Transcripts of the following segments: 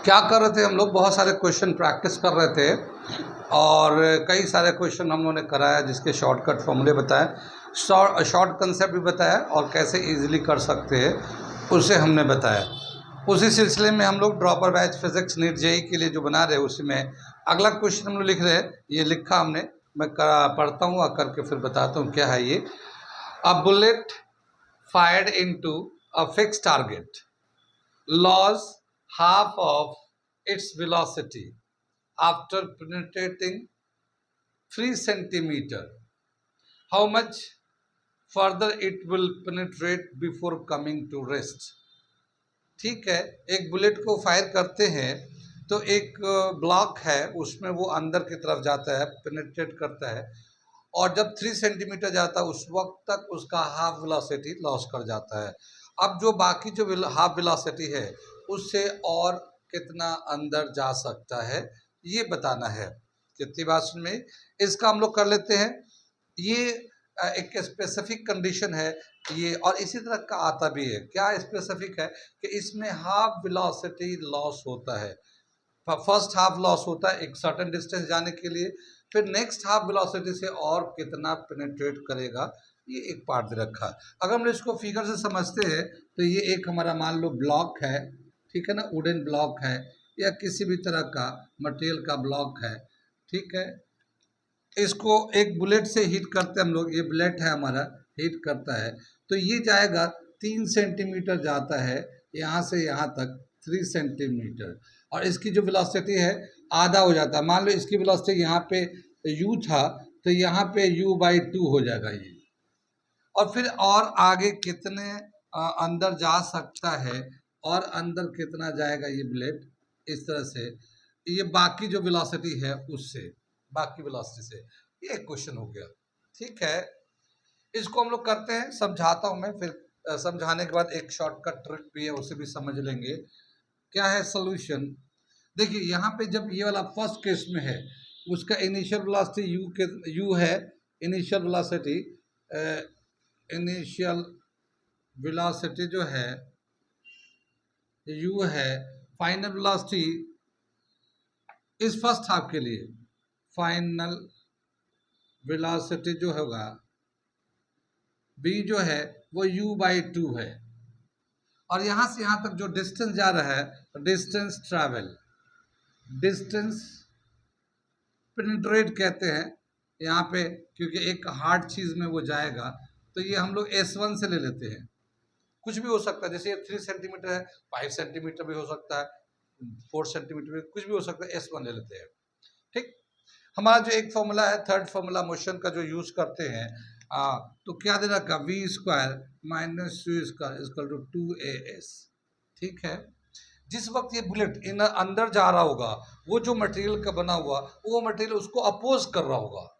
क्या कर रहे थे हम लोग, बहुत सारे क्वेश्चन प्रैक्टिस कर रहे थे और कई सारे क्वेश्चन हम लोगों ने कराया जिसके शॉर्टकट फॉर्मूले बताए, शॉर्ट कंसेप्ट भी बताया और कैसे इजीली कर सकते हैं उसे हमने बताया। उसी सिलसिले में हम लोग dropper batch physics NEET JEE के लिए जो बना रहे हैं उसी में अगला क्वेश्चन हम लोग लिख रहे हैं। ये लिखा हमने, मैं पढ़ता हूँ और करके फिर बताता हूँ क्या है ये। A bullet fired into a fixed target lost half of its velocity after penetrating 3 centimeter. How much further it will penetrate before coming to rest? ठीक है, एक बुलेट को फायर करते हैं तो एक ब्लॉक है उसमें वो अंदर की तरफ जाता है, पेनिट्रेट करता है और जब 3 सेंटीमीटर जाता है उस वक्त तक उसका हाफ वेलोसिटी लॉस कर जाता है। अब जो बाकी जो हाफ वेलोसिटी है उससे और कितना अंदर जा सकता है ये बताना है। कितनी बात में इसका हम लोग कर लेते हैं। ये एक स्पेसिफिक कंडीशन है ये, और इसी तरह का आता भी है। क्या स्पेसिफिक है कि इसमें हाफ वेलोसिटी लॉस होता है। फर्स्ट हाफ लॉस होता है एक सर्टेन डिस्टेंस जाने के लिए, फिर नेक्स्ट हाफ वेलोसिटी से और कितना पेनिट्रेट करेगा ये एक पार्ट दे रखा है। अगर हम इसको फिगर से समझते हैं तो ये एक हमारा मान लो ब्लॉक है, ठीक है ना, वुडन ब्लॉक है या किसी भी तरह का मटेरियल का ब्लॉक है, ठीक है। इसको एक बुलेट से हिट करते हैं हम लोग, ये बुलेट है हमारा, हिट करता है तो ये जाएगा 3 सेंटीमीटर जाता है यहाँ से यहाँ तक 3 सेंटीमीटर, और इसकी जो वेलोसिटी है आधा हो जाता है। मान लो इसकी वेलोसिटी यहाँ पे u था तो यहाँ पे u/2 हो जाएगा ये, और फिर और आगे कितने अंदर जा सकता है और अंदर कितना जाएगा ये बुलेट, इस तरह से ये बाकी जो वेलोसिटी है उससे, बाकी वेलोसिटी से, ये एक क्वेश्चन हो गया। ठीक है, इसको हम लोग करते हैं, समझाता हूं मैं, फिर समझाने के बाद एक शॉर्टकट ट्रिक भी है उसे भी समझ लेंगे। क्या है सोल्यूशन, देखिए यहाँ पे जब ये वाला फर्स्ट केस में है उसका इनिशियल वेलोसिटी यू है, इनिशियल वेलोसिटी इनिशियल वेलोसिटी जो है u है, फाइनल वेलोसिटी इस फर्स्ट हाफ के लिए फाइनल वेलोसिटी जो होगा v जो है वो u/2 है, और यहां से यहां तक जो डिस्टेंस जा रहा है डिस्टेंस ट्रैवल, डिस्टेंस पेनिट्रेट कहते हैं यहाँ पे, क्योंकि एक हार्ड चीज में वो जाएगा तो ये हम लोग S1 से ले लेते हैं। कुछ भी हो सकता है, जैसे ये 3 सेंटीमीटर है, 5 सेंटीमीटर भी हो सकता है, 4 सेंटीमीटर भी, कुछ भी हो सकता है, S1 ले लेते हैं। ठीक, हमारा जो एक फॉर्मूला है थर्ड फॉर्मूला मोशन का जो यूज करते हैं तो क्या दे रखा, v² minus u² equal to 2as। ठीक है, जिस वक्त ये बुलेट इन अंदर जा रहा होगा वो जो मटेरियल का बना हुआ वो मटेरियल उसको अपोज कर रहा होगा,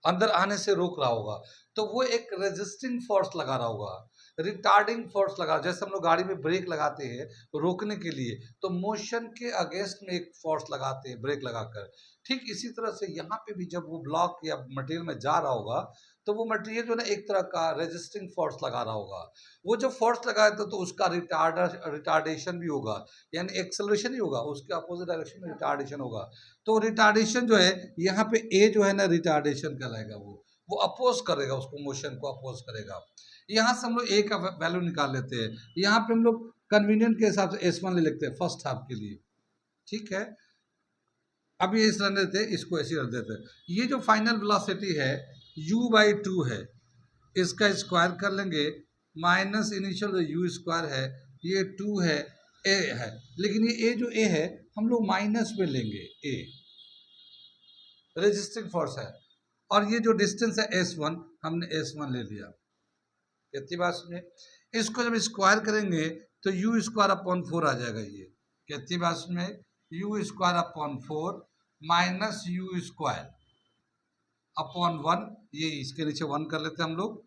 अंदर आने से रोक रहा होगा, तो वो एक रेजिस्टिंग फोर्स लगा रहा होगा, रिटार्डिंग फोर्स लगा, जैसे हम लोग गाड़ी में ब्रेक लगाते हैं रोकने के लिए, तो मोशन के अगेंस्ट में एक फोर्स लगाते हैं ब्रेक लगाकर। ठीक इसी तरह से यहाँ पे भी जब वो ब्लॉक या मटेरियल में जा रहा होगा तो वो मटेरियल जो है ना एक तरह का रेजिस्टिंग फोर्स लगा रहा होगा। वो जो फोर्स लगाया तो उसका रिटार्डेशन भी होगा, यानी एक्सेलरेशन ही होगा, उसके अपोजिट डायरेक्शन में रिटार्डेशन होगा। तो रिटार्डेशन जो है यहाँ पे ए जो है ना रिटार्डेशन कहलाएगा, वो अपोज करेगा, उसको मोशन को अपोज करेगा। यहाँ से हम लोग ए का वैल्यू निकाल लेते हैं, यहाँ पे हम लोग कन्वीनियंट के हिसाब से S1 ले लेते हैं फर्स्ट हाफ के लिए। ठीक है, अब ये इस रन देते हैं, इसको ऐसे रख देते हैं। ये जो फाइनल वेलोसिटी है u/2 है, इसका स्क्वायर कर लेंगे, माइनस इनिशियल u² है, ये 2 है, a है, लेकिन ये a जो a है हम लोग माइनस में लेंगे, a रेजिस्टिंग फोर्स है, और ये जो डिस्टेंस है S1 हमने S1 ले लिया। कितनी बात सुनिए, इसको जब स्क्वायर करेंगे तो u²/4 आ जाएगा। ये कितनी बात सुनिए, u²/4 माइनस u²/1, ये इसके नीचे 1 कर लेते हैं हम लोग,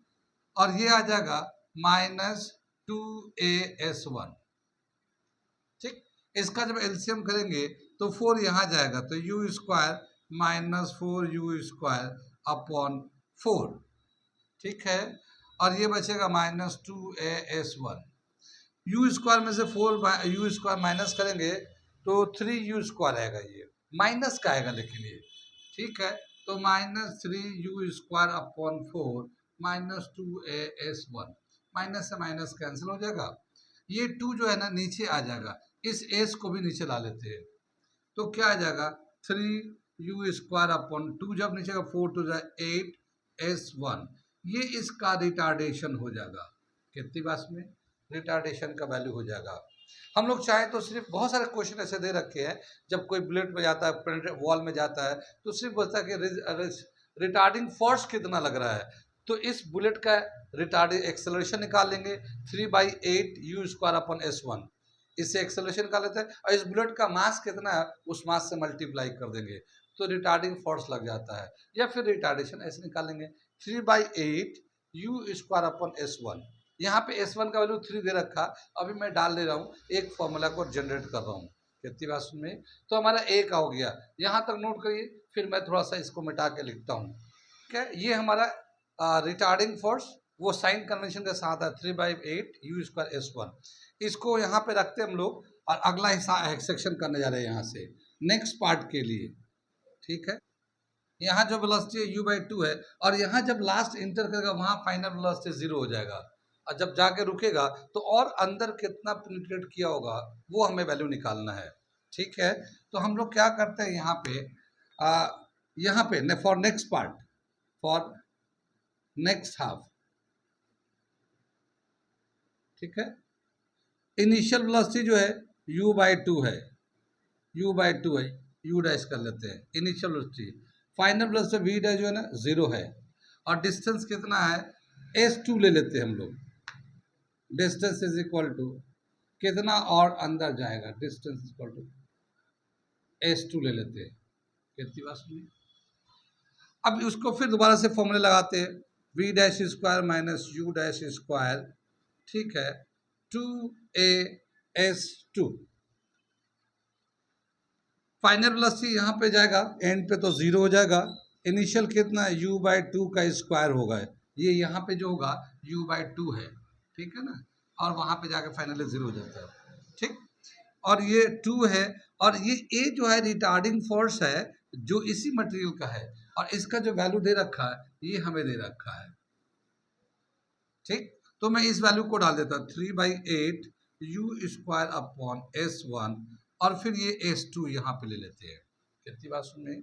और ये आ जाएगा माइनस 2as1। ठीक, इसका जब एलसीएम करेंगे तो 4 यहाँ जाएगा तो u² माइनस 4u²/4। ठीक है, और ये बचेगा माइनस 2as1। u² में से 4 u² माइनस करेंगे तो 3u² आएगा, ये माइनस का आएगा लेकिन ये, ठीक है। तो -3u² अपॉन 4 -2a/(s1) माइनस से माइनस कैंसिल हो जाएगा। ये 2 जो है ना नीचे आ जाएगा, इस s को भी नीचे ला लेते हैं, तो क्या आ जाएगा 3u²/2 जब नीचे का 4 to 8/(s1) ये इसका रिटार्डेशन हो जाएगा। कितनी बात में रिटार्डेशन का वैल्यू हो जाएगा। हम लोग चाहे तो सिर्फ बहुत सारे क्वेश्चन ऐसे दे रखे हैं, जब कोई बुलेट में जाता है, वॉल में जाता है, तो सिर्फ बोलता है कि रिटार्डिंग फोर्स कितना लग रहा है, तो इस बुलेट का रिटार्डिंग एक्सेलरेशन निकाल लेंगे 3/8u²/s1, इससे एक्सेलरेशन निकाल लेते हैं, और इस बुलेट का मास कितना है उस मास से मल्टीप्लाई कर देंगे, तो रिटार्डिंग फोर्स लग जाता है। या फिर रिटार्डेशन ऐसे निकालेंगे 3/8u²/s1। यहाँ पे s1 का वैल्यू 3 दे रखा, अभी मैं डाल दे रहा हूँ, एक फॉर्मूला को जनरेट कर रहा हूँ। कितनी बात सुन में, तो हमारा a का हो गया, यहाँ तक नोट करिए, फिर मैं थोड़ा सा इसको मिटा के लिखता हूँ। ठीक है, ये हमारा रिटार्डिंग फोर्स वो साइन कन्वेंशन के साथ है 3/8u²/s1। इसको यहाँ पे रखते हम लोग, और अगला हिस्सा सेक्शन करने जा रहे हैं यहाँ से नेक्स्ट पार्ट के लिए। ठीक है, यहाँ जो वेलोसिटी u/2 है, और यहाँ जब लास्ट इंटर करेगा वहाँ फाइनल वेलोसिटी 0 हो जाएगा, और जब जाके रुकेगा तो और अंदर कितना पेनिट्रेट किया होगा वो हमें वैल्यू निकालना है। ठीक है, तो हम लोग क्या करते हैं यहाँ पे for next part, for next half, ठीक है, इनिशियल वेलोसिटी जो है u/2 है, u/2 है, u डैश कर लेते हैं initial velocity. Final velocity v dash जो है ना 0 है, और डिस्टेंस कितना है s2 ले लेते हैं हम लोग। डिस्टेंस इज इक्वल टू कितना और अंदर जाएगा, distance is equal to s2 ले लेते हैं। कितनी बात सुनिए, अब उसको फिर दोबारा से फॉर्मूले लगाते हैं, v dash square minus u dash square, ठीक है, 2a/s2। फाइनल वेलोसिटी यहाँ पे जाएगा, एंड पे तो 0 हो जाएगा। इनिशियल कितना है u/2 का स्क्वायर होगा, ये यहाँ पे जो होगा u/2 है, ठीक है ना, और वहाँ पे जाके फाइनली 0 हो जाता है। ठीक, और ये 2 है, और ये a जो है रिटार्डिंग फोर्स है जो इसी मटेरियल का है, और इसका जो वैल्यू दे रखा है ये हमें दे रखा है। ठीक, तो मैं इस वैल्यू को डाल देता 3/8u²/s1, और फिर ये s2 यहाँ पे ले लेते हैं। कितनी बात सुन में,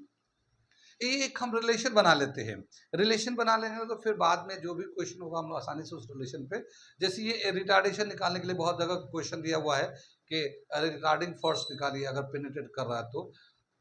एक हम रिलेशन बना लेते हैं। रिलेशन बना लेंगे तो फिर बाद में जो भी क्वेश्चन होगा हम लोग आसानी से उस रिलेशन पे, जैसे ये रिटार्डेशन निकालने के लिए बहुत जगह क्वेश्चन दिया हुआ है कि रिटार्डिंग फोर्स निकालिए अगर पेनिट्रेट कर रहा है तो,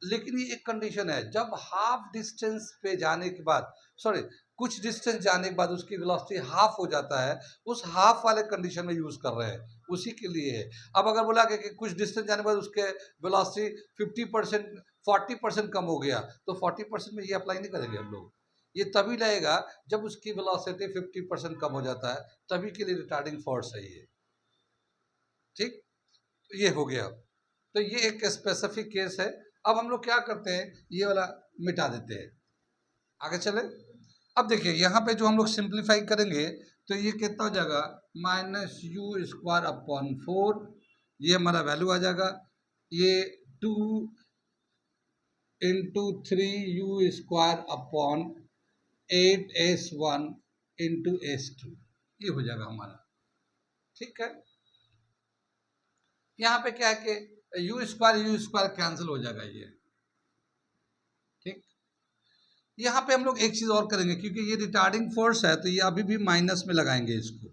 लेकिन ये एक कंडीशन है, जब हाफ डिस्टेंस पे जाने के बाद, सॉरी कुछ डिस्टेंस जाने के बाद उसकी वेलोसिटी हाफ हो जाता है, उस हाफ वाले कंडीशन में यूज कर रहे हैं, उसी के लिए है। अब अगर बोला कि कुछ डिस्टेंस जाने के बाद उसके वेलोसिटी 50% 40% कम हो गया, तो 40% में ये अप्लाई नहीं करेंगे हम लोग, ये तभी लगेगा जब उसकी वेलोसिटी 50% कम हो जाता है, तभी के लिए रिटार्डिंग फोर्स है ये। ठीक, तो ये हो गया, तो ये एक स्पेसिफिक केस है। अब हम लोग क्या करते हैं, ये वाला मिटा देते हैं, आगे चले। अब देखिए यहाँ पे जो हम लोग सिंप्लीफाई करेंगे तो ये कितना हो जाएगा -u²/4, ये हमारा वैल्यू आ जाएगा, ये 2 × 3u²/8s1 × s2, ये हो जाएगा हमारा। ठीक है, यहाँ पे क्या है कि u² कैंसिल हो जाएगा ये। ठीक, यहाँ पे हम लोग एक चीज और करेंगे, क्योंकि ये रिटार्डिंग फोर्स है तो ये अभी भी माइनस में लगाएंगे इसको,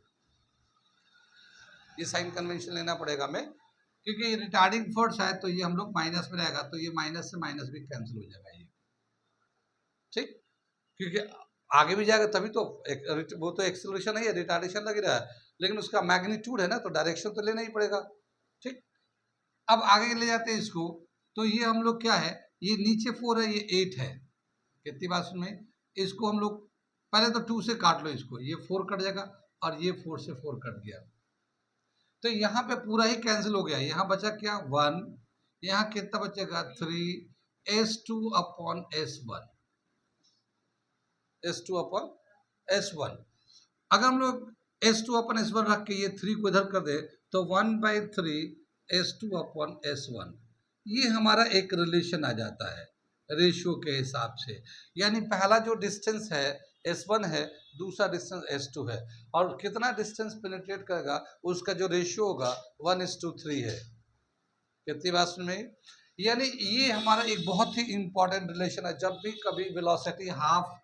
ये साइन कन्वेंशन लेना पड़ेगा हमें, क्योंकि ये रिटार्डिंग फोर्स है तो ये हम लोग माइनस में रहेगा, तो ये माइनस से माइनस भी कैंसिल हो जाएगा ये। ठीक, क्योंकि आगे भी जाएगा तभी तो, वो तो एक्सेलरेशन है, रिटार्डेशन लग रहा है, लेकिन उसका मैग्नीट्यूड है ना, तो डायरेक्शन तो लेना ही पड़ेगा। ठीक, अब आगे ले जाते हैं इसको, तो ये हम लोग क्या है, ये नीचे 4 है, ये 8 है। कितनी बात सुन में, इसको हम लोग पहले तो 2 से काट लो इसको, ये 4 कट जाएगा, और ये 4 से 4 कट गया, तो यहाँ पे पूरा ही कैंसिल हो गया। यहाँ बचा क्या 1, यहाँ कितना बचेगा 3s2/s1, s2/s1। अगर हम लोग s2/s1 रख के ये 3 को इधर कर दे तो 1/3 s2/s1, ये हमारा एक रिलेशन आ जाता है रेशियो के हिसाब से। यानी पहला जो डिस्टेंस है S1 है, दूसरा डिस्टेंस S2 है, और कितना डिस्टेंस पेनिट्रेट करेगा उसका जो रेशियो होगा 1:3 है। कितनी बात सुन में? यानी ये हमारा एक बहुत ही इंपॉर्टेंट रिलेशन है। जब भी कभी वेलोसिटी हाफ,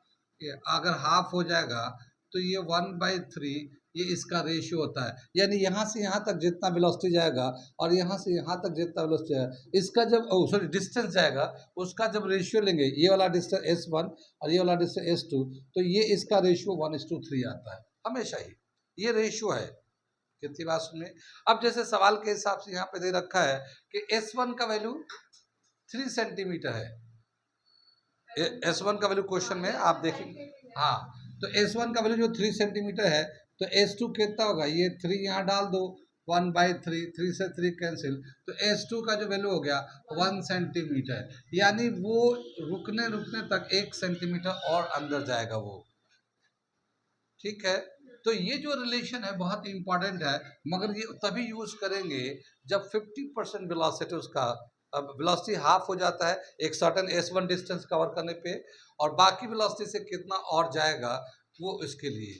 अगर हाफ हो जाएगा तो ये 1/3 ये इसका रेशियो होता है। यानी यहाँ से यहाँ तक जितना वेलोसिटी जाएगा और यहाँ से यहाँ तक जितना वेलोसिटी जाएगा, इसका जब सॉरी डिस्टेंस जाएगा, उसका जब रेशियो लेंगे, ये वाला डिस्टेंस S1 और ये वाला डिस्टेंस S2, तो ये इसका रेशियो 1:3 आता है हमेशा ही। ये रेशियो है। कितनी बात सुनिए। अब जैसे सवाल के हिसाब से यहाँ पे दे रखा है कि S1 का वैल्यू 3 सेंटीमीटर है। S1 का वैल्यू क्वेश्चन में आप देखेंगे, हाँ, तो S1 का वैल्यू जो 3 सेंटीमीटर है, तो S2 कितना होगा, ये 3 यहाँ डाल दो, 1/3, 3 से 3 कैंसिल, तो S2 का जो वैल्यू हो गया 1 सेंटीमीटर। यानी वो रुकने रुकने तक 1 सेंटीमीटर और अंदर जाएगा वो। ठीक है, तो ये जो रिलेशन है बहुत इंपॉर्टेंट है, मगर ये तभी यूज करेंगे जब 50% वेलोसिटी उसका, अब वेलोसिटी हाफ हो जाता है एक सर्टेन S1 डिस्टेंस कवर करने पे, और बाकी वेलोसिटी से कितना और जाएगा वो इसके लिए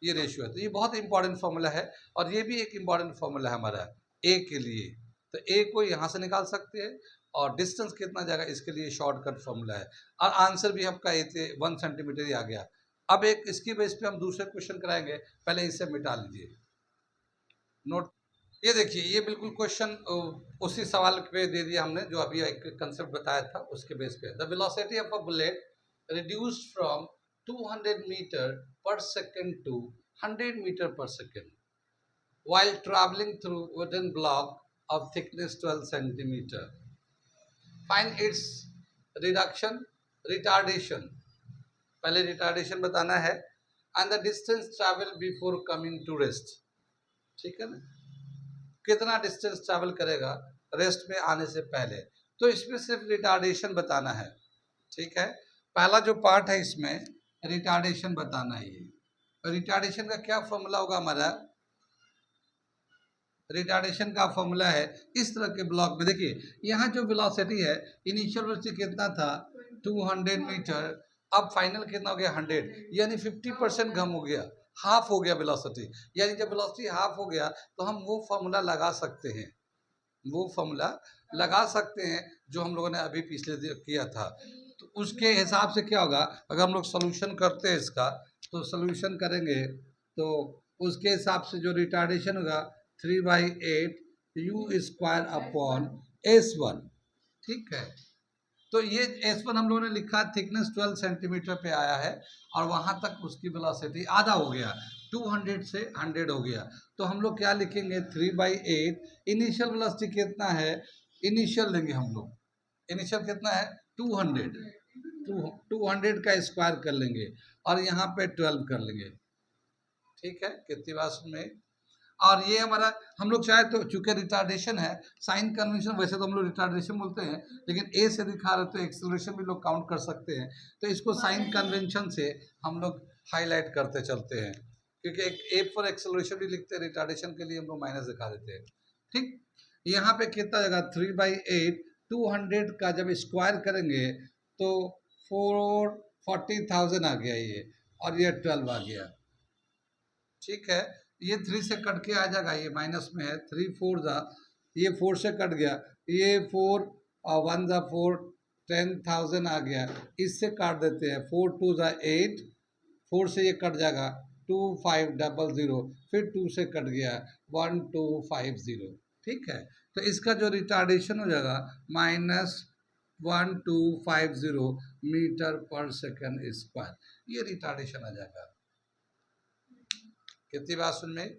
ये रेशियो है। तो ये बहुत इंपॉर्टेंट फॉर्मूला है, और ये भी एक इंपॉर्टेंट फॉर्मूला है हमारा ए के लिए। तो ए को यहाँ से निकाल सकते हैं, और डिस्टेंस कितना जाएगा इसके लिए शॉर्टकट फॉर्मूला है, और आंसर भी आपका 1 सेंटीमीटर ही आ गया। अब एक इसकी बेस पे हम दूसरे क्वेश्चन कराएंगे, पहले इसे मिटा लीजिए नोट। ये देखिए, ये बिल्कुल क्वेश्चन उसी सवाल पे दे दिया हमने जो अभी एक कंसेप्ट बताया था उसके बेस पे। The velocity of a bullet reduced from 200 metre per second to 100 metre per second while traveling through wooden block of thickness 12 centimeter. Find its reduction, retardation. पहले रिटार्डेशन बताना है, and the distance travel before coming to rest. ठीक है ना, कितना distance travel करेगा rest में आने से पहले, तो इसमें सिर्फ रिटार्डेशन बताना है। ठीक है, पहला जो पार्ट है इसमें रिटार्डेशन बताना है। ये रिटार्डेशन का क्या फॉर्मूला होगा हमारा, रिटार्डेशन का फॉर्मूला है इस तरह के ब्लॉक में। देखिए यहाँ जो वेलोसिटी है, इनिशियल वेलोसिटी कितना था 200 मीटर, अब फाइनल कितना हो गया 100, यानी 50% कम हो गया, हाफ हो गया वेलोसिटी। यानी जब वेलोसिटी हाफ हो गया तो हम वो फॉर्मूला लगा सकते हैं, वो फॉर्मूला लगा सकते हैं जो हम लोगों ने अभी पिछले किया था। तो उसके हिसाब से क्या होगा, अगर हम लोग सोल्यूशन करते हैं इसका, तो सोल्यूशन करेंगे तो उसके हिसाब से जो रिटार्डेशन होगा 3/8 U² अपॉन S1। ठीक है, तो ये S1 हम लोगों ने लिखा, थिकनेस 12 सेंटीमीटर पे आया है, और वहां तक उसकी वेलोसिटी आधा हो गया, 200 से 100 हो गया। तो हम लोग क्या लिखेंगे 3/8, इनिशियल वेलोसिटी कितना है, इनिशियल लेंगे हम लोग, इनिशियल कितना है 200, 200 का स्क्वायर कर लेंगे, और यहाँ पे 12 कर लेंगे। ठीक है, कितनी बात में। और ये हमारा, हम लोग चाहे तो चूंकि रिटार्डेशन है, साइन कन्वेंशन वैसे तो हम लोग रिटार्डेशन बोलते हैं, लेकिन ए से दिखा रहे तो एक्सेलरेशन भी लोग काउंट कर सकते हैं, तो इसको साइन कन्वेंशन से हम लोग हाईलाइट करते चलते हैं, क्योंकि एक ए फॉर एक्सेलरेशन भी लिखते हैं, रिटार्डेशन के लिए हम लोग माइनस दिखा देते हैं। ठीक, यहाँ पे कितना जगह 3/8, 200 का जब स्क्वायर करेंगे तो 40,000 आ गया ये, और ये 12 आ गया। ठीक है, ये 3 से कट के आ जाएगा, ये माइनस में है, 3 4 जा, ये 4 से कट गया, ये 4 और 1 जा 4, 10,000 आ गया, इससे काट देते हैं, 4 2 जा 8, 4 से ये कट जाएगा 2500, फिर 2 से कट गया 1250। ठीक है, तो इसका जो रिटार्डेशन हो जाएगा -1250 मीटर पर सेकेंड स्क्वायर, ये रिटार्डेशन आ जाएगा। कितनी बात सुन में,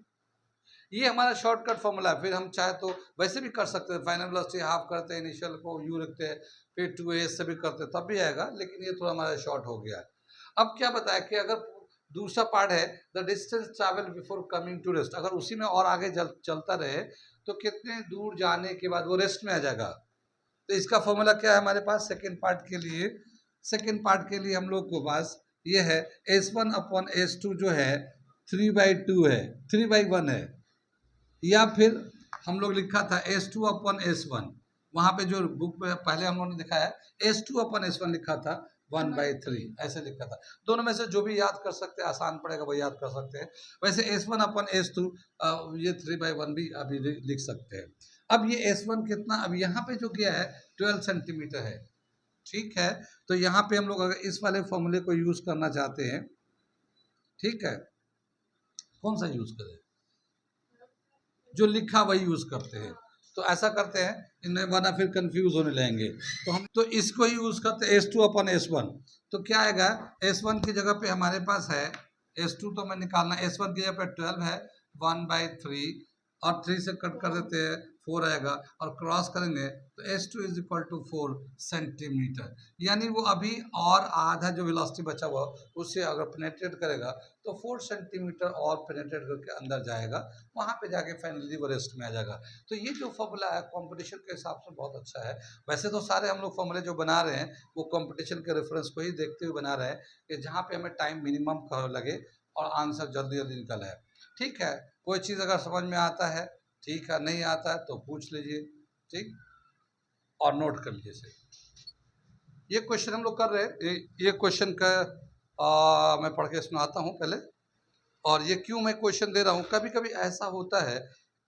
ये हमारा शॉर्टकट फॉर्मूला है। फिर हम चाहे तो वैसे भी कर सकते हैं, फाइनल वेलोसिटी हाफ करते हैं, इनिशियल को यू रखते हैं, फिर 2a से भी करते हैं, तब भी आएगा, लेकिन ये थोड़ा हमारा शॉर्ट हो गया है। अब क्या बताया कि अगर दूसरा पार्ट है the distance travel before coming to rest, अगर उसी में और आगे चलता रहे तो कितने दूर जाने के बाद वो रेस्ट में आ जाएगा। तो इसका फॉर्मूला क्या है हमारे पास सेकेंड पार्ट के लिए, सेकेंड पार्ट के लिए हम लोग को पास ये है S1 अपॉन S2 जो है 3/2 है, 3/1 है, या फिर हम लोग लिखा था S2 अपॉन S1 वहाँ पे जो बुक में पहले हम लोगों ने दिखाया है S2/S1 लिखा था 1/3 ऐसे लिखा था। दोनों में से जो भी याद कर सकते हैं, आसान पड़ेगा वो याद कर सकते हैं। वैसे S1/S2 ये 3/1 भी अभी लिख सकते हैं। अब ये S1 कितना, अब यहाँ पे जो किया है 12 सेंटीमीटर है, ठीक है। तो यहाँ पे हम लोग अगर इस वाले फॉर्मूले को यूज करना चाहते हैं, ठीक है, कौन सा यूज करें, जो लिखा वही यूज करते हैं। तो ऐसा करते हैं, इन्हें वरना फिर कंफ्यूज होने लगेंगे। तो हम तो इसको ही यूज करते हैं S2/S1। तो क्या आएगा, S1 की जगह पे हमारे पास है S2, तो मैं निकालना, S1 की जगह पे 12 है 1/3 और 3 से कट कर देते हैं 4 आएगा और क्रॉस करेंगे तो S2 is equal to 4 centimetre. यानी वो अभी और आधा जो वेलोसिटी बचा हुआ उससे अगर पेनेट्रेट करेगा तो 4 सेंटीमीटर और पेनेट्रेट करके अंदर जाएगा, वहाँ पे जाके फाइनली वो रेस्ट में आ जाएगा। तो ये जो फॉर्मूला है कंपटीशन के हिसाब से बहुत अच्छा है। वैसे तो सारे हम लोग फॉर्मूले जो बना रहे हैं वो कंपटीशन के रेफरेंस को ही देखते हुए बना रहे हैं कि जहाँ पे हमें टाइम मिनिमम लगे और आंसर जल्दी जल्दी निकल आए। ठीक है, कोई चीज़ अगर समझ में आता है ठीक है, नहीं आता है तो पूछ लीजिए, ठीक, और नोट कर लीजिए इसे। ये क्वेश्चन हम लोग कर रहे हैं, ये क्वेश्चन का मैं पढ़ के सुनाता हूँ पहले। और ये क्यों मैं क्वेश्चन दे रहा हूँ, कभी कभी ऐसा होता है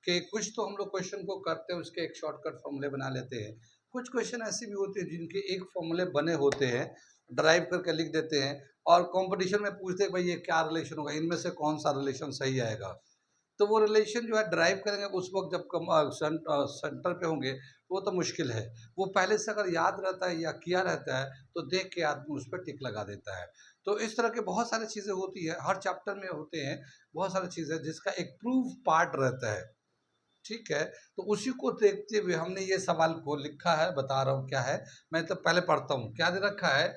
कि कुछ तो हम लोग क्वेश्चन को करते हैं उसके एक शॉर्टकट फॉर्मूले बना लेते हैं, कुछ क्वेश्चन ऐसे भी होते हैं जिनके एक फॉर्मूले बने होते हैं, ड्राइव करके लिख देते हैं और कंपटीशन में पूछते हैं भाई ये क्या रिलेशन होगा, इनमें से कौन सा रिलेशन सही आएगा। तो वो रिलेशन जो है ड्राइव करेंगे उस वक्त जब सेंटर पे होंगे, वो तो मुश्किल है। वो पहले से अगर याद रहता है या किया रहता है तो देख के आदमी उस पर टिक लगा देता है। तो इस तरह के बहुत सारी चीज़ें होती है, हर चैप्टर में होते हैं बहुत सारी चीज़ें जिसका एक प्रूफ पार्ट रहता है, ठीक है। तो उसी को देखते हुए हमने ये सवाल को लिखा है, बता रहा हूँ क्या है। मैं तो पहले पढ़ता हूँ क्या दे रखा है।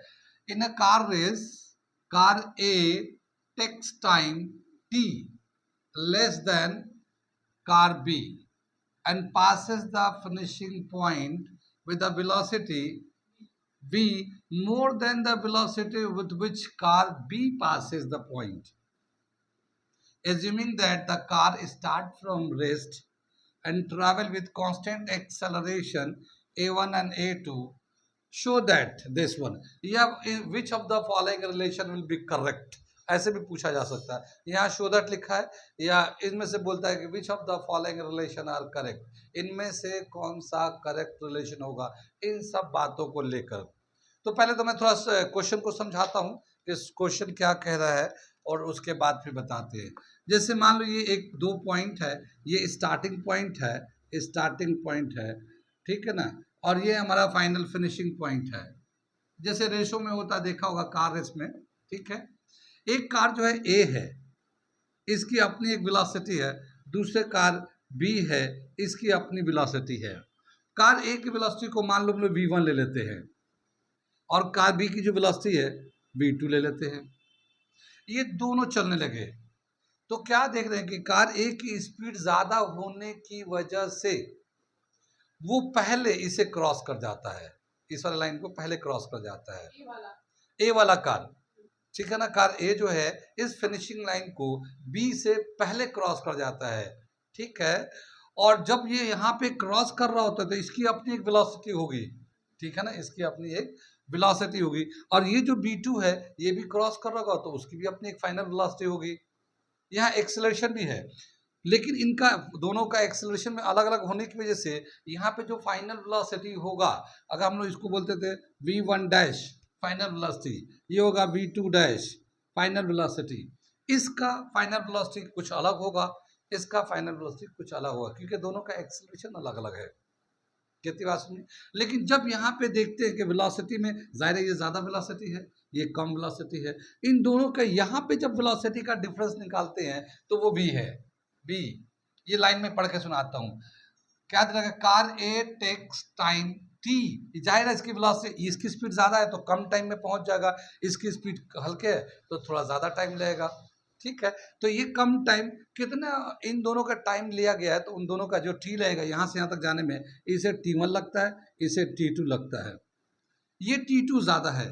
In a car race, car A takes time T less than car B and passes the finishing point with a velocity v more than the velocity with which car B passes the point. Assuming that the car start from rest and travel with constant acceleration a1 and a2, show that this one, yeah, which of the following relation will be correct, ऐसे भी पूछा जा सकता है। यहाँ show that लिखा है या इनमें से बोलता है कि which of the following relation are correct, इनमें से कौन सा करेक्ट रिलेशन होगा, इन सब बातों को लेकर। तो पहले तो मैं थोड़ा सा क्वेश्चन को समझाता हूँ कि क्वेश्चन क्या कह रहा है और उसके बाद फिर बताते हैं। जैसे मान लो ये एक दो पॉइंट है, ये स्टार्टिंग पॉइंट है, स्टार्टिंग पॉइंट है, ठीक है ना, और ये हमारा फाइनल फिनिशिंग पॉइंट है। जैसे रेशो में होता देखा होगा कार रेस में, ठीक है। एक कार जो है ए है, इसकी अपनी एक वेलोसिटी है, दूसरे कार बी है, इसकी अपनी वेलोसिटी है। कार ए की वेलोसिटी को मान लो हम लोग v1 ले लेते हैं और कार बी की जो वेलोसिटी है v2 ले लेते हैं। ये दोनों चलने लगे तो क्या देख रहे हैं कि कार ए की स्पीड ज्यादा होने की वजह से वो पहले इसे क्रॉस कर जाता है, इस वाले लाइन को पहले क्रॉस कर जाता है, ए वाला कार, ठीक है ना। कार ए जो है इस फिनिशिंग लाइन को बी से पहले क्रॉस कर जाता है, ठीक है। और जब ये यहाँ पे क्रॉस कर रहा होता है तो इसकी अपनी एक वेलोसिटी होगी, ठीक है ना, इसकी अपनी एक वेलोसिटी होगी। और ये जो B2 है ये भी क्रॉस कर रहा होगा तो उसकी भी अपनी एक फाइनल वेलोसिटी होगी। यहाँ एक्सेलरेशन भी है, लेकिन इनका दोनों का एक्सेलरेशन में अलग अलग होने की वजह से यहाँ पे जो फाइनल वेलोसिटी होगा, अगर हम लोग इसको बोलते थे v1 डैश फाइनल वेलोसिटी, ये होगा v2 डैश फाइनल वेलोसिटी, इसका फाइनल वेलोसिटी कुछ अलग होगा, इसका फाइनल वेलोसिटी कुछ अलग होगा, क्योंकि दोनों का एक्सेलरेशन अलग अलग है। कितनी बात सुनिए। लेकिन जब यहाँ पे देखते हैं कि वेलोसिटी में जाहिर है ये ज़्यादा वेलोसिटी है, ये कम वेलोसिटी है, इन दोनों का यहाँ पे जब वेलोसिटी का डिफरेंस निकालते हैं तो वो v है, v। ये लाइन में पढ़ के सुनाता हूँ, क्या दिया, car A takes time T, जाहिर है इसकी वेलोसिटी, इसकी स्पीड ज़्यादा है तो कम टाइम में पहुँच जाएगा, इसकी स्पीड हल्के है तो थोड़ा ज़्यादा टाइम लगेगा, ठीक है। तो ये कम टाइम, कितना इन दोनों का टाइम लिया गया है तो उन दोनों का जो टी लगेगा यहाँ से यहाँ तक जाने में, इसे T1 लगता है, इसे T2 लगता है। ये T2 ज़्यादा है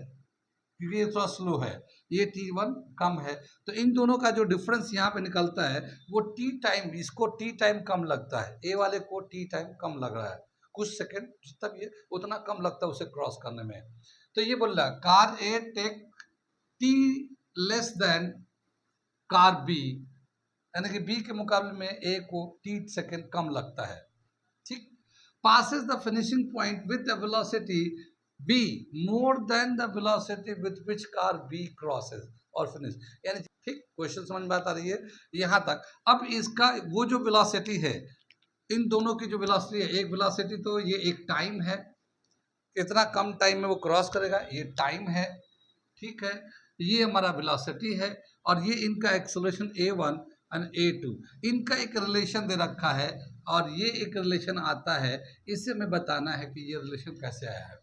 क्योंकि ये थोड़ा स्लो है, ये T1 कम है, तो इन दोनों का जो डिफरेंस यहाँ पे निकलता है वो टी टाइम, इसको टी टाइम कम लगता है, ए वाले को टी टाइम कम लग रहा है, कुछ सेकंड जितना भी है उतना कम लगता है उसे क्रॉस करने में। तो ये बोल रहा है car A take T less than car B, यानी कि बी के मुकाबले में ए को टी सेकंड कम लगता है। ठीक, passes the finishing point with a velocity b more than the velocity with which car b crosses और फिनिश, यानी ठीक क्वेश्चन समझ में बात आ रही है यहाँ तक। अब इसका वो जो वेलोसिटी है, इन दोनों की जो वेलोसिटी है, एक वेलोसिटी तो ये एक टाइम है, कितना कम टाइम में वो क्रॉस करेगा ये टाइम है, ठीक है, ये हमारा वेलोसिटी है, और ये इनका एक्सेलरेशन a1 एंड a2, इनका एक रिलेशन दे रखा है, और ये एक रिलेशन आता है, इससे हमें बताना है कि ये रिलेशन कैसे आया है,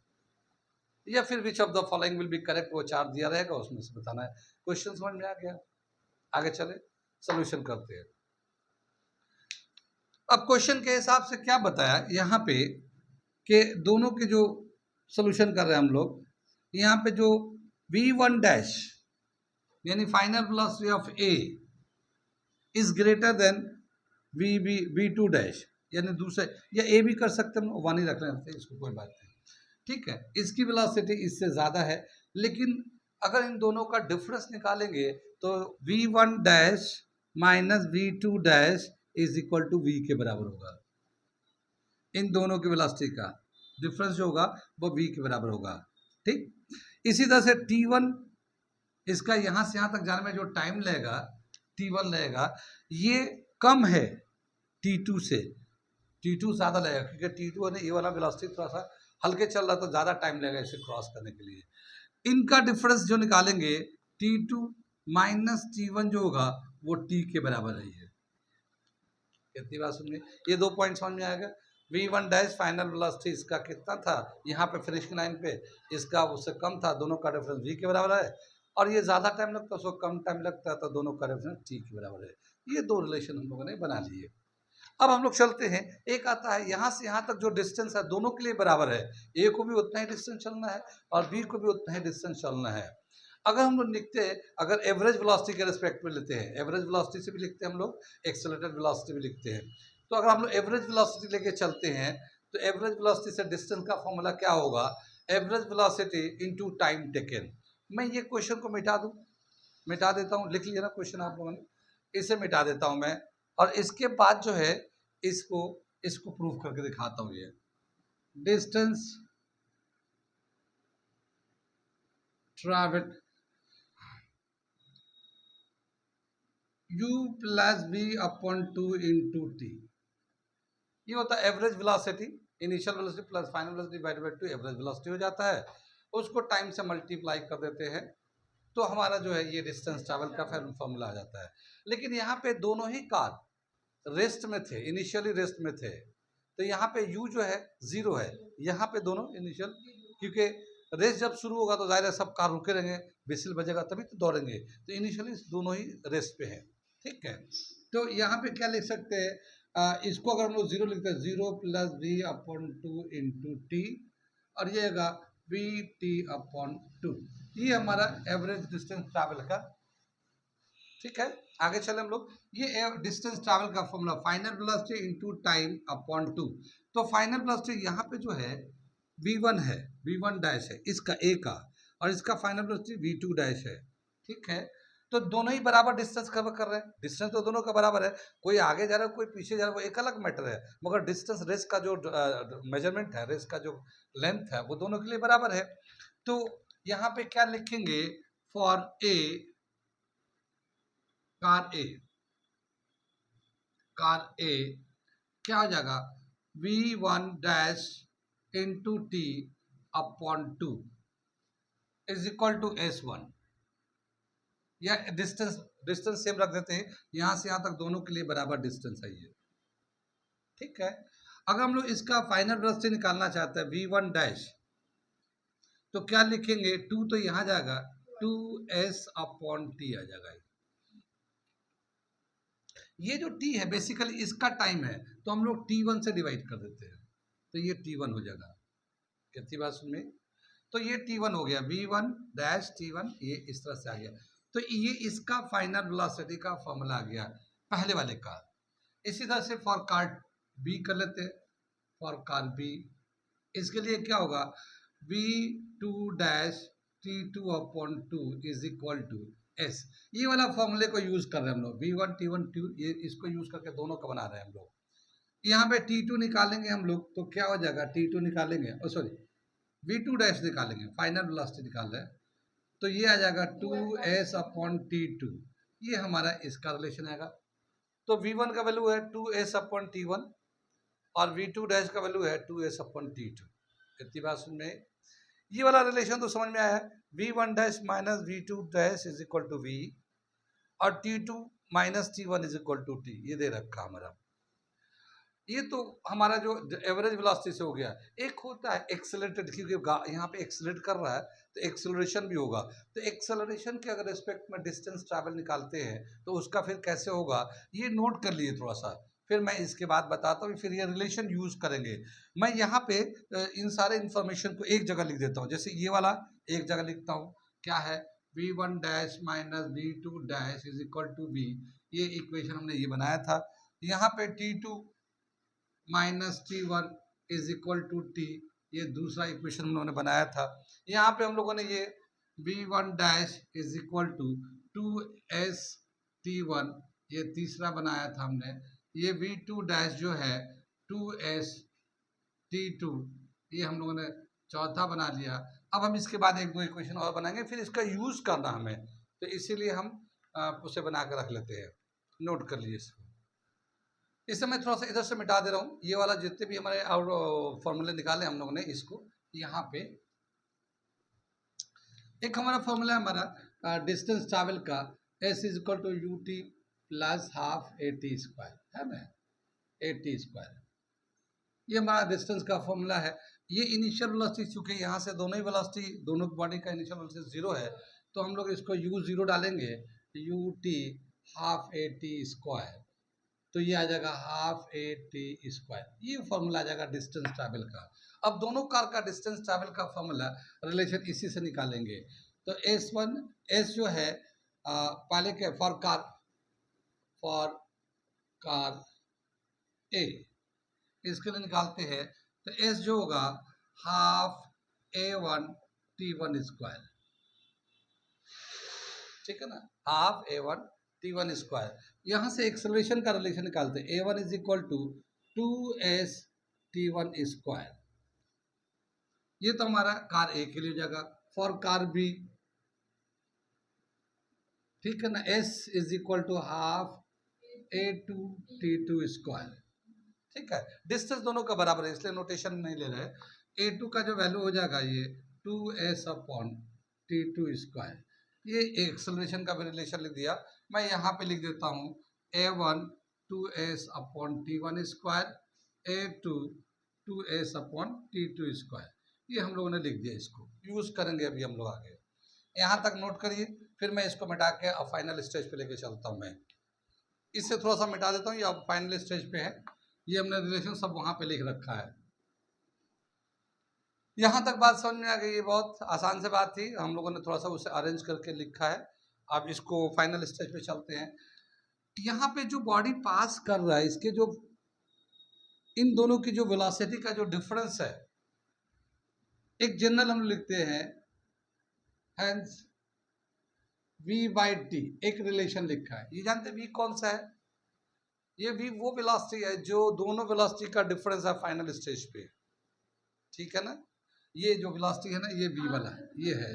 या फिर विच of the following will be correct, वो चार्ट दिया रहेगा उसमें से बताना है। क्वेश्चन समझ में आ गया? आगे चले सोल्यूशन करते हैं। अब क्वेश्चन के हिसाब से क्या बताया यहाँ पे कि दोनों के जो सोल्यूशन कर रहे हैं हम लोग, यहाँ पे जो v1 डैश यानी final velocity of A is greater than v2 dash, यानी दूसरे, या ए भी कर सकते हैं, वन ही रख लेते हैं इसको, कोई बात नहीं, ठीक है, इसकी वेलोसिटी इससे ज़्यादा है, लेकिन अगर इन दोनों का डिफरेंस निकालेंगे तो v1 dash minus v2 dash is equal to v के बराबर होगा। इन दोनों की वेलोसिटी का डिफरेंस जो होगा वो v के बराबर होगा। ठीक, इसी तरह से t1, इसका यहाँ से यहाँ तक जाने में जो टाइम लगेगा t1 लगेगा, ये कम है t2 से, t2 ज़्यादा लगेगा, क्योंकि t2 है ये वाला वेलोसिटी थोड़ा सा हल्के चल रहा, तो ज़्यादा टाइम लगेगा इसे क्रॉस करने के लिए। इनका डिफरेंस जो निकालेंगे t2 माइनस t1 जो होगा वो t के बराबर है। ये कितनी बात सुनिए, ये 2 पॉइंट समझ में आएगा। v1 डैश फाइनल वेलोसिटी इसका कितना था यहाँ पे फिनिशिंग लाइन पे, इसका उससे कम था, दोनों का डिफरेंस v के बराबर है, और ये ज़्यादा टाइम लगता है उसको कम टाइम लगता है, तो दोनों का डिफरेंस t के बराबर है। ये दो रिलेशन हम लोगों ने बना लिए। अब हम लोग चलते हैं, एक आता है यहाँ से यहाँ तक जो डिस्टेंस है दोनों के लिए बराबर है, ए को भी उतना ही डिस्टेंस चलना है और बी को भी उतना ही डिस्टेंस चलना है। अगर हम लोग लिखते हैं, अगर एवरेज वेलोसिटी के रिस्पेक्ट में लेते हैं, एवरेज वेलोसिटी से भी लिखते हैं हम लोग, एक्सेलरेटेड वेलोसिटी भी लिखते हैं, तो अगर हम लोग एवरेज वेलोसिटी लेके चलते हैं तो एवरेज वेलोसिटी से डिस्टेंस का फॉर्मूला क्या होगा, average velocity into time taken. मैं ये क्वेश्चन को मिटा देता हूँ, लिख लिया ना क्वेश्चन आप लोगों ने, इसे मिटा देता हूँ मैं, और इसके बाद जो है इसको प्रूव करके दिखाता हूँ। ये distance travelled u plus v upon 2 into T, ये होता है average velocity, initial velocity plus final velocity divided by 2 average velocity हो जाता है, उसको टाइम से मल्टीप्लाई कर देते हैं, तो हमारा जो है ये डिस्टेंस ट्रैवल का फॉर्मूला आ जाता है। लेकिन यहाँ पे दोनों ही कार रेस्ट में थे, इनिशियली रेस्ट में थे, तो यहाँ पे u जो है 0 है, यहाँ पे दोनों इनिशियल, क्योंकि रेस जब शुरू होगा तो जाहिर है सब कार रुके रहेंगे, विसिल बजेगा तभी तो दौड़ेंगे, तो इनिशियली दोनों ही रेस्ट पे हैं। ठीक है, तो यहाँ पे क्या लिख सकते हैं, इसको अगर हम लोग 0 लिखते हैं, 0 plus v upon 2 into T, और ये होगा वी टी अपॉन 2, ये हमारा एवरेज डिस्टेंस ट्रैवल का। ठीक है, आगे चले हम लोग, ये डिस्टेंस ट्रैवल का formula final velocity into time upon 2, तो फाइनल वेलोसिटी यहाँ पे जो है v1 है, v1 डैश है इसका a का, और इसका फाइनल वेलोसिटी v2 डैश है। ठीक है, तो दोनों ही बराबर डिस्टेंस कवर कर रहे हैं, डिस्टेंस तो दोनों का बराबर है, कोई आगे जा रहा है कोई पीछे जा रहा है वो एक अलग मैटर है, मगर डिस्टेंस रेस का जो मेजरमेंट है, रेस का जो लेंथ है वो दोनों के लिए बराबर है। तो यहाँ पे क्या लिखेंगे, फॉर ए कार ए क्या हो जाएगा, v1 dash into T upon 2 is equal to s1, या डिस्टेंस सेम रख देते हैं, यहाँ से यहाँ तक दोनों के लिए बराबर डिस्टेंस है ये। ठीक है, अगर हम लोग इसका फाइनल वेलोसिटी निकालना चाहते हैं v1 डैश, तो क्या लिखेंगे, 2 तो यहाँ जाएगा, 2s अपॉन टी आ जाएगा। ये जो t है बेसिकली इसका टाइम है, तो हम लोग t1 से डिवाइड कर देते हैं, तो ये t1 हो जाएगा। कितनी बात सुन में, तो ये t1 हो गया, v1 डैश t1, ये इस तरह से आ गया, तो ये इसका फाइनल वेलोसिटी का फॉर्मूला आ गया पहले वाले का। इसी तरह से फॉर कार बी कर लेते हैं, फॉर कार बी, इसके लिए क्या होगा, V two dash T two upon two is equal to S. ये वाला फॉर्मूले को यूज कर रहे हैं हम लोग, V one T one two, ये इसको यूज करके दोनों का बना रहे हैं हम लोग। यहाँ पे टी टू निकालेंगे हम लोग तो क्या हो जाएगा, टी टू निकालेंगे, oh sorry V two dash निकालेंगे, फाइनल वेलोसिटी निकाल रहे हैं, तो ये आ जाएगा two S upon T two, ये हमारा इसका रिलेशन आएगा। तो वी वन का वैल्यू है two S upon T one और वी टू डैश का वैल्यू है two S upon T two. इतनी बात सुन में, ये वाला रिलेशन तो समझ में आया है, V one dash minus V two dash is equal to V और T two minus T one is equal to T, ये दे रखा हमारा। ये तो हमारा जो एवरेज वेलोसिटी से हो गया। एक होता है एक्सेलरेटेड, क्योंकि यहाँ पे एक्सेलरेट कर रहा है तो एक्सेलरेशन भी होगा, तो एक्सेलरेशन के अगर रिस्पेक्ट में डिस्टेंस ट्रैवल निकालते हैं तो उसका फिर कैसे होगा, ये नोट कर लिए थोड़ा सा, फिर मैं इसके बाद बताता हूँ, फिर ये रिलेशन यूज करेंगे। मैं यहाँ पे इन सारे इंफॉर्मेशन को एक जगह लिख देता हूँ, जैसे ये वाला एक जगह लिखता हूँ, क्या है, V one dash minus V two dash is equal to V, ये इक्वेशन हमने ये बनाया था। यहाँ पे T two minus T one is equal to T, ये दूसरा इक्वेशन हम लोगों ने बनाया था। यहाँ पे हम लोगों ने ये V one dash is equal to two S T one, ये तीसरा बनाया था हमने। ये वी टू डैश जो है टू एस टी टू, ये हम लोगों ने चौथा बना लिया। अब हम इसके बाद एक दो इक्वेशन और बनाएंगे, फिर इसका यूज करना हमें, तो इसीलिए हम उसे बना कर रख लेते हैं, नोट कर लीजिए इसको। इसे मैं थोड़ा सा इधर से मिटा दे रहा हूँ, ये वाला जितने भी हमारे फॉर्मूले निकाले हम लोगों ने, इसको यहाँ पे एक हमारा फॉर्मूला है हमारा डिस्टेंस ट्रैवल का, S is equal to U T plus half A T square, है ना, ए टी स्क्वायर, ये हमारा डिस्टेंस का फॉर्मूला है। ये इनिशियल वेलोसिटी, चूंकि यहाँ से दोनों ही वेलोसिटी, दोनों बॉडी का इनिशियल वेलोसिटी जीरो है, तो हम लोग इसको यू जीरो डालेंगे, U T half A T square, तो ये आ जाएगा हाफ ए टी स्क्वायर, ये फॉर्मूला आ जाएगा डिस्टेंस ट्रैवल का। अब दोनों कार का डिस्टेंस ट्रैवल का फॉर्मूला रिलेशन इसी से निकालेंगे। तो एस वन, एस जो है पहले के फॉर कार ए, इसके लिए निकालते हैं, तो एस जो होगा half A one T one square, ठीक है ना, half A one T one square. यहाँ से एक्सेलरेशन का रिलेशन निकालते हैं, A one is equal to two S T one square, ये तो हमारा कार ए के लिए जाएगा। फॉर कार बी, ठीक है ना, S is equal to half A two T two square, ठीक है, डिस्टेंस दोनों का बराबर है इसलिए नोटेशन नहीं ले रहे। ए टू का जो वैल्यू हो जाएगा ये two S upon T two square, ये एक्सेलरेशन का भी रिलेशन लिख दिया। मैं यहाँ पे लिख देता हूँ A one two S upon T one square, A two two S upon T two square, ये हम लोगों ने लिख दिया, इसको यूज करेंगे अभी हम लोग आगे। यहाँ तक नोट करिए, फिर मैं इसको मिटा के अब फाइनल स्टेज पे लेके चलता हूँ। मैं इससे थोड़ा सा मिटा देता हूँ, ये अब फाइनल स्टेज पे है, ये हमने रिलेशन सब वहाँ पे लिख रखा है। यहाँ तक बात समझ में आ गई, ये बहुत आसान से बात थी, हम लोगों ने थोड़ा सा उसे अरेंज करके लिखा है। अब इसको फाइनल स्टेज पे चलते हैं। यहाँ पे जो बॉडी पास कर रहा है, इसके जो इन दोनों की जो वेलोसिटी का जो डिफरेंस है, एक जनरल हम लिखते हैं, हेंस v बाई टी, एक रिलेशन लिखा है। ये जानते हैं v कौन सा है, ये v वो वेलोसिटी है जो दोनों वेलोसिटी का डिफरेंस है फाइनल स्टेज पे, ठीक है ना, ये जो वेलोसिटी है ना, ये v वाला है, ये है।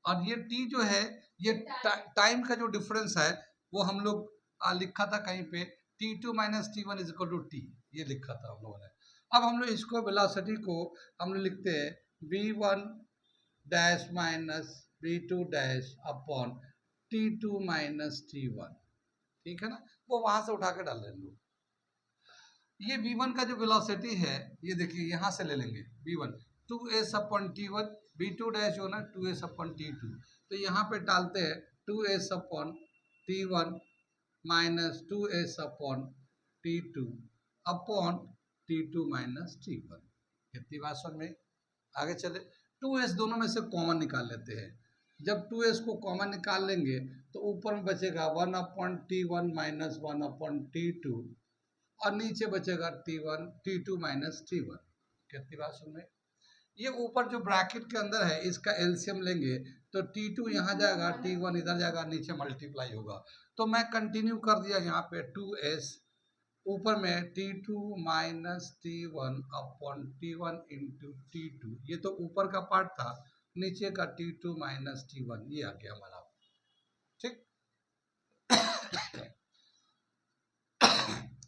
और ये t जो है, ये टाइम का जो डिफरेंस है, वो हम लोग लिखा था कहीं पे T two minus T one is equal to T, ये लिखा था हम लोगों ने। अब हम लोग इसको वेलोसिटी को हम लोग लिखते हैं v one dash minus v two dash upon T two minus T one, ठीक है ना, वो वहां से उठा के डाल रहे हैं लोग। ये v1 का जो वेलोसिटी है, ये देखिए यहाँ से ले लेंगे v1 two S upon T one, v2 dash हो ना two S upon T two, तो यहाँ पे डालते हैं two S upon T one minus two S upon T two upon T two minus T one. कितनी बात समझ में, आगे चले। टू एस दोनों में से कॉमन निकाल लेते हैं, जब टू एस को कॉमन निकाल लेंगे तो ऊपर में बचेगा one upon T one minus one upon T two और नीचे बचेगा T2 माइनस T1। कितनी बात सुन रहे हैं? ये ऊपर जो ब्रैकेट के अंदर है इसका एलसीएम लेंगे तो T2 यहाँ जाएगा, T1 इधर जाएगा, नीचे मल्टीप्लाई होगा। तो मैं कंटिन्यू कर दिया यहाँ पे 2s, ऊपर में T2 minus T1 upon T1 into T2, ये तो ऊपर का पार्ट था, नीचे का T2 माइनस T1 ये आ गया हमारा। ठीक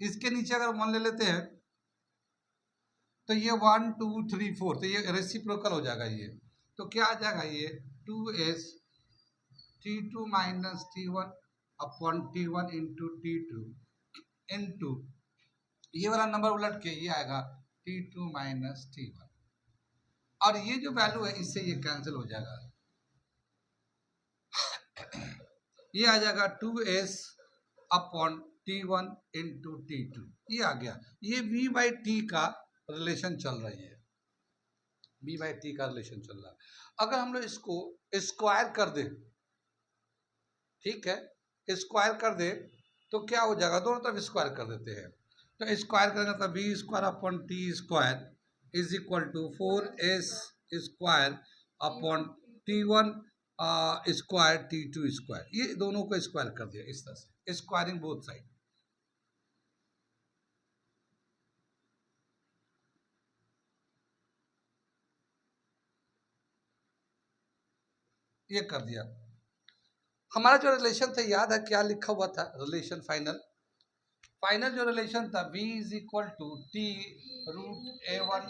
इसके नीचे अगर 1 ले लेते हैं तो ये 1 2 3 4, तो ये रेसिप्रोकल हो जाएगा ये। तो क्या आ जाएगा ये 2s T2 minus T1 upon T1 into T2 into ये वाला नंबर उलट के ये आएगा T2 माइनस T1, और ये जो वैल्यू है इससे ये कैंसिल हो जाएगा, ये आ जाएगा 2s upon T1 into T2, ये आ गया। ये V बाई T का रिलेशन चल रही है, V बाई T का रिलेशन चल रहा है। अगर हम लोग इसको स्क्वायर कर दे, ठीक है, स्क्वायर कर दे तो क्या हो जाएगा, दोनों तरफ स्क्वायर कर देते हैं। तो स्क्वायर करेंगे तो V square upon T square is equal to 4s square upon T1 square T2 square, ये दोनों को स्क्वायर कर दिया इस तरह से, स्क्वायरिंग बोथ साइड। ये कर दिया। हमारा जो रिलेशन था याद है क्या लिखा हुआ था, रिलेशन फाइनल जो रिलेशन था V is equal to T root A1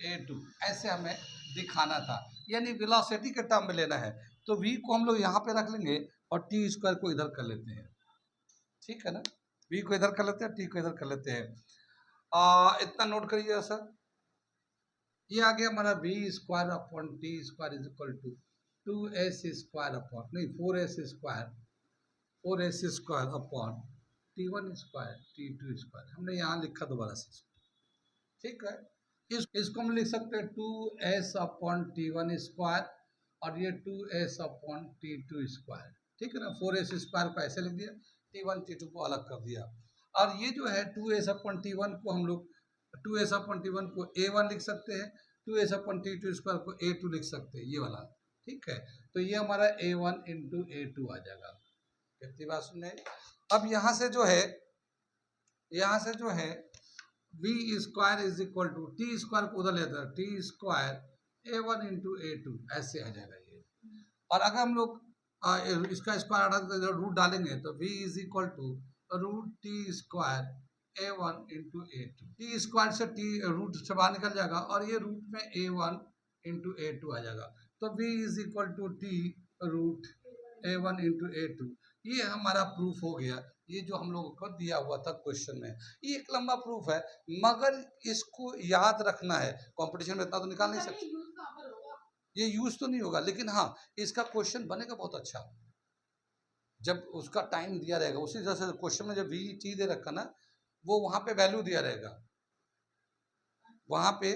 A2, ऐसे हमें दिखाना था, यानी वेलोसिटी के टर्म में लेना है। तो V को हम लोग यहाँ पे रख लेंगे और T स्क्वायर को इधर कर लेते हैं, ठीक है ना, V को इधर कर लेते हैं, T को इधर कर लेते हैं। इतना नोट करिए सर, ये आ गया हमारा V square upon T square is equal to 2s square upon नहीं 4s square upon T1 square T2 square, हमने यहाँ लिखा दोबारा से, ठीक है। इसको हम लिख सकते हैं 2s अपॉन T1 स्क्वायर और ये 2s अपॉन T2 स्क्वायर, ठीक है ना। 4s स्क्वायर को ऐसे लिख दिया, T1 T2 को अलग कर दिया, और ये जो है 2s अपॉन T1 को हम लोग 2s अपॉन T1 को A1 लिख सकते हैं, 2s अपॉन T2 स्क्वायर को A2 लिख सकते हैं, ये वाला, ठीक है। तो ये हमारा A1 इंटू A2 आ जाएगा। कितनी बात सुनने। अब यहाँ से जो है V square is equal to T square को उधर लेते हैं, T square A1 into A2 ऐसे आ जाएगा ये। और अगर हम लोग इसका स्क्वायर हटा देते हैं, रूट डालेंगे तो V is equal to root T square A1 into A2, T square से T रूट से बाहर निकल जाएगा और ये रूट में A1 इंटू A2 आ जाएगा। तो V is equal to T root A1 into A2, ये हमारा प्रूफ हो गया। ये जो हम लोगों को दिया हुआ था क्वेश्चन में, ये एक लंबा प्रूफ है, मगर इसको याद रखना है, कंपटीशन में इतना तो निकाल नहीं सकते, ये यूज तो नहीं होगा, लेकिन हाँ इसका क्वेश्चन बनेगा बहुत अच्छा जब उसका टाइम दिया रहेगा। उसी तरह से क्वेश्चन में जब VT दे रखा ना, वो वहां पे वैल्यू दिया रहेगा, वहां पे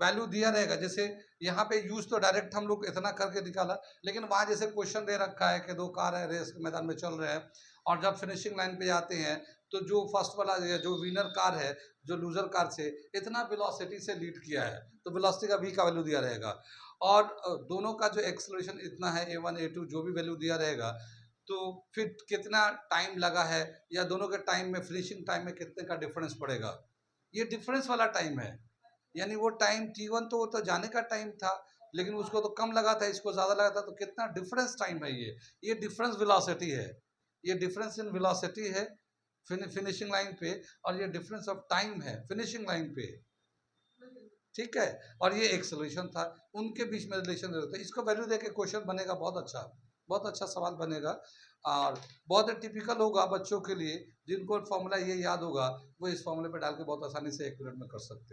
वैल्यू दिया रहेगा। जैसे यहाँ पे यूज तो डायरेक्ट हम लोग इतना करके निकाला, लेकिन वहाँ जैसे क्वेश्चन दे रखा है कि 2 कार है, रेस के मैदान में चल रहे हैं, और जब फिनिशिंग लाइन पे जाते हैं तो जो फर्स्ट वाला जो विनर कार है जो लूजर कार से इतना वेलोसिटी से लीड किया है, तो वेलोसिटी का V का वैल्यू दिया रहेगा, और दोनों का जो एक्सेलरेशन इतना है A1 A2 जो भी वैल्यू दिया रहेगा, तो फिर कितना टाइम लगा है या दोनों के टाइम में फिनिशिंग टाइम में कितने का डिफरेंस पड़ेगा, ये डिफरेंस वाला टाइम है। यानी वो टाइम T1 तो वो तो जाने का टाइम था, लेकिन उसको तो कम लगा था, इसको ज़्यादा लगा था, तो कितना डिफरेंस टाइम है ये डिफरेंस वेलोसिटी है, ये डिफरेंस इन वेलोसिटी है फिनिशिंग लाइन पे, और ये डिफरेंस ऑफ टाइम है फिनिशिंग लाइन पे, ठीक है। और ये एक्सेलरेशन था, उनके बीच में रिलेशन रहता है। इसको वैल्यू देके क्वेश्चन बनेगा, बहुत अच्छा सवाल बनेगा, और बहुत टिपिकल होगा बच्चों के लिए। जिनको फॉर्मूला ये याद होगा वो इस फॉर्मूले पे डाल के बहुत आसानी से 1 मिनट में कर सकते हैं।